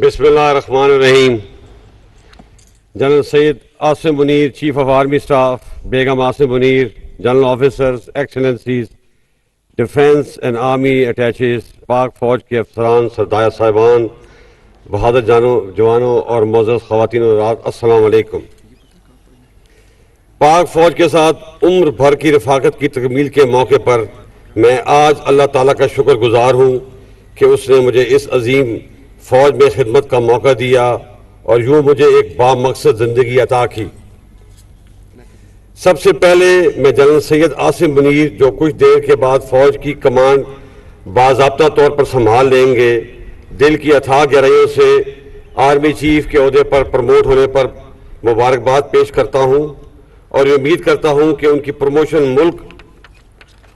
بسم اللہ الرحمن الرحیم. General Syed Asim Munir, chief of army staff, Begum Asim Munir, general officers, excellencies, defence and army attaches, Pak فوج کے افسران, سردار صاحبان, بہادر جوانوں اور معزز خواتین و حضرات, السلام علیکم. پاک فوج کے ساتھ عمر بھر کی رفاقت کی تکمیل کے موقع پر میں آج اللہ تعالیٰ کا شکر گزار ہوں کہ اس نے مجھے اس عظیم فوج میں خدمت کا موقع دیا اور یوں مجھے ایک بامقصد زندگی عطا کی. سب سے پہلے میں جنرل سید عاصم منیر, جو کچھ دیر کے بعد فوج کی کمانڈ باضابطہ طور پر سنبھال لیں گے, دل کی اتھاہ گہرائیوں سے آرمی چیف کے عہدے پر پروموٹ ہونے پر مبارکباد پیش کرتا ہوں اور امید کرتا ہوں کہ ان کی پروموشن ملک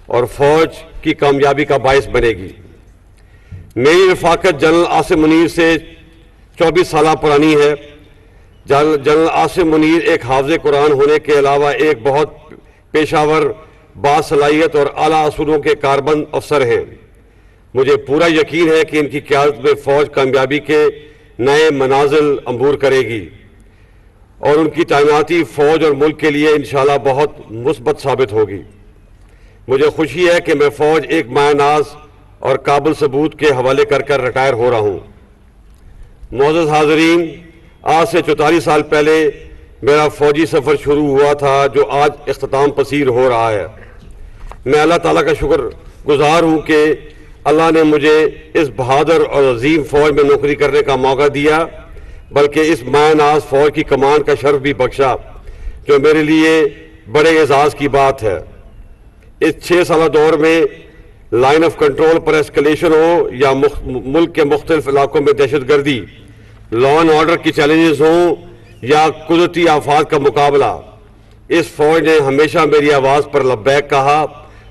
اور فوج کی کامیابی کا باعث بنے گی. میری رفاقت جنرل عاصم منیر سے 24 سالہ پرانی ہے. جنرل عاصم منیر ایک حافظ قرآن ہونے کے علاوہ ایک بہت پیشہ ور, باصلاحیت اور اعلیٰ اصولوں کے کاربند افسر ہیں. مجھے پورا یقین ہے کہ ان کی قیادت میں فوج کامیابی کے نئے منازل عبور کرے گی اور ان کی تعیناتی فوج اور ملک کے لیے انشاءاللہ بہت مثبت ثابت ہوگی. مجھے خوشی ہے کہ میں فوج ایک مایہ ناز اور قابل ثبوت کے حوالے کر ریٹائر ہو رہا ہوں. معزز حاضرین, آج سے 44 سال پہلے میرا فوجی سفر شروع ہوا تھا جو آج اختتام پذیر ہو رہا ہے. میں اللہ تعالیٰ کا شکر گزار ہوں کہ اللہ نے مجھے اس بہادر اور عظیم فوج میں نوکری کرنے کا موقع دیا, بلکہ اس مایہ ناز فوج کی کمان کا شرف بھی بخشا, جو میرے لیے بڑے اعزاز کی بات ہے. اس 6 سالہ دور میں لائن آف کنٹرول پر ایسکلیشن ہو یا ملک کے مختلف علاقوں میں دہشت گردی, لا اینڈ آرڈر کی چیلنجز ہوں یا قدرتی آفات کا مقابلہ, اس فوج نے ہمیشہ میری آواز پر لبیک کہا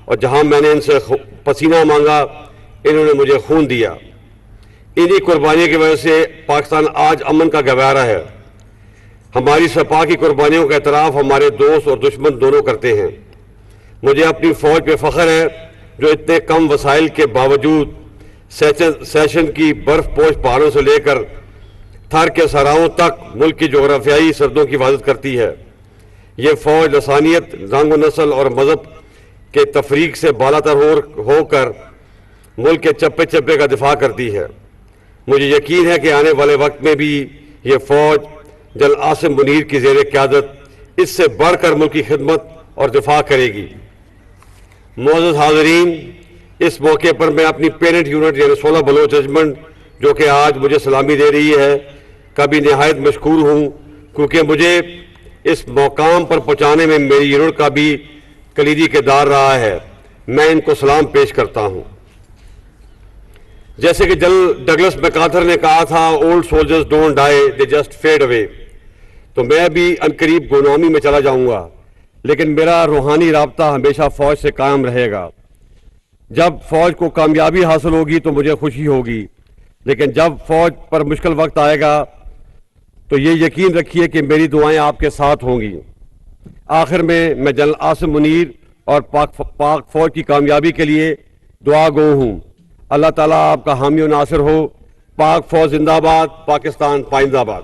اور جہاں میں نے ان سے پسینہ مانگا انہوں نے مجھے خون دیا. انہی قربانیوں کی وجہ سے پاکستان آج امن کا گہوارہ ہے. ہماری سپاہ کی قربانیوں کا اعتراف ہمارے دوست اور دشمن دونوں کرتے ہیں. مجھے اپنی فوج پہ فخر ہے جو اتنے کم وسائل کے باوجود سیشن کی برف پوش پہاڑوں سے لے کر تھر کے صحراؤں تک ملک کی جغرافیائی سرحدوں کی حفاظت کرتی ہے. یہ فوج لسانیت, رنگ و نسل اور مذہب کے تفریق سے بالاتر ہو کر ملک کے چپے چپے کا دفاع کرتی ہے. مجھے یقین ہے کہ آنے والے وقت میں بھی یہ فوج جنرل عاصم منیر کی زیر قیادت اس سے بڑھ کر ملک کی خدمت اور دفاع کرے گی. معزز حاضرین, اس موقع پر میں اپنی پیرنٹ یونٹ یعنی 16 بلوچ ریجمنٹ جو کہ آج مجھے سلامی دے رہی ہے کا بھی نہایت مشکور ہوں, کیونکہ مجھے اس مقام پر پہنچانے میں میری یونٹ کا بھی کلیدی کردار رہا ہے. میں ان کو سلام پیش کرتا ہوں. جیسے کہ جنرل ڈگلس میکارتھر نے کہا تھا, old soldiers don't die, they just fade away. تو میں بھی عنقریب گمنامی میں چلا جاؤں گا, لیکن میرا روحانی رابطہ ہمیشہ فوج سے قائم رہے گا. جب فوج کو کامیابی حاصل ہوگی تو مجھے خوشی ہوگی, لیکن جب فوج پر مشکل وقت آئے گا تو یہ یقین رکھیے کہ میری دعائیں آپ کے ساتھ ہوں گی. آخر میں جنرل عاصم منیر اور پاک فوج کی کامیابی کے لیے دعا گو ہوں. اللہ تعالیٰ آپ کا حامی و ناصر ہو. پاک فوج زندہ باد, پاکستان پائندہ باد.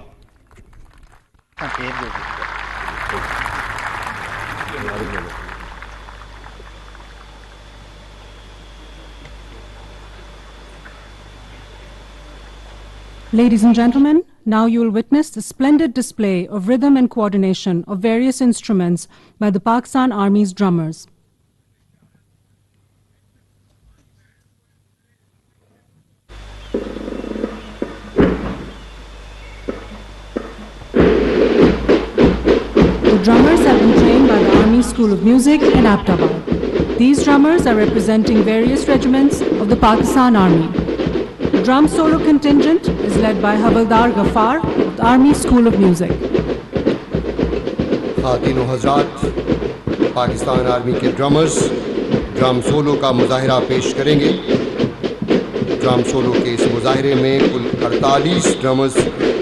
Ladies and gentlemen, now you will witness the splendid display of rhythm and coordination of various instruments by the Pakistan Army's drummers. The drummers have been trained by the Army School of Music in Abbottabad. These drummers are representing various regiments of the Pakistan Army. The drum solo contingent is led by Havaldar Ghaffar of the Army School of Music. خواتین و حضرات, Pakistan army کے drummers drum solve کا مظاہرہ پیش کریں گے. Drum solve کے اس مظاہرے میں کل 48 ڈرمرز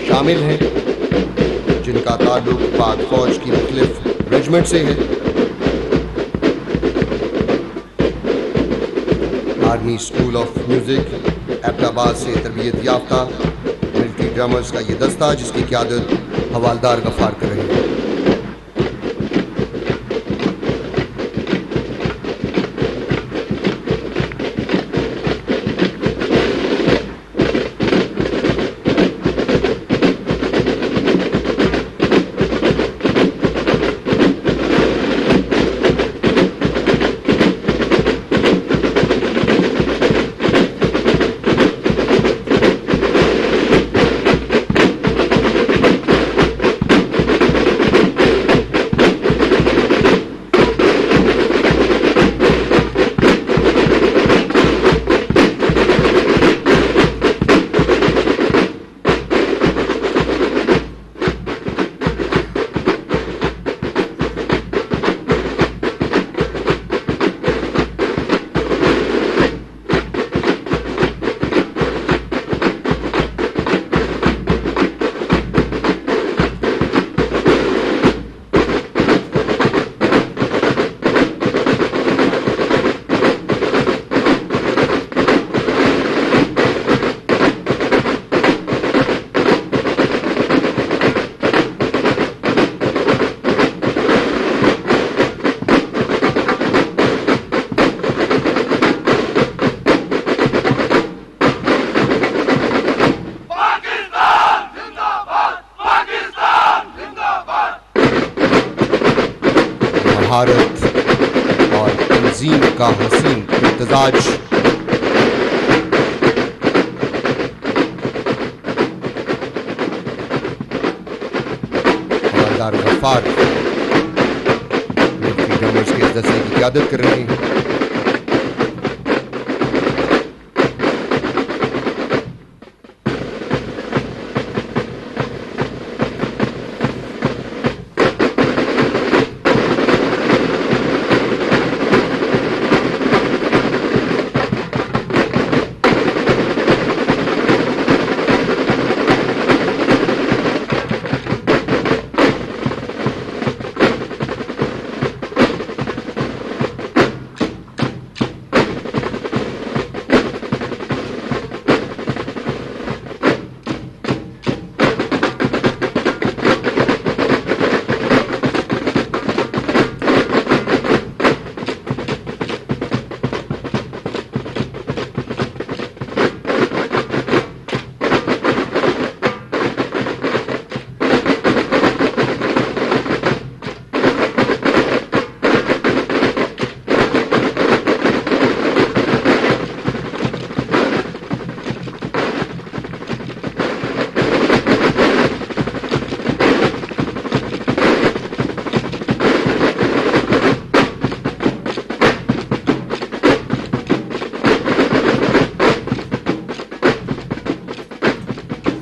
شامل ہیں جن کا تعلق پاک فوج کی مختلف ریجمنٹ سے ہے. Army school of music Abbottabad سے تربیت یافتہ ملٹری ڈرامرز کا یہ دستہ جس کی قیادت حوالدار غفار کر رہے ہیں۔ مہارت اور تنظیم کا حسین امتزاج حوالدار غفار ملٹری ڈرامرز کے اس دستے کی قیادت کر رہے ہیں۔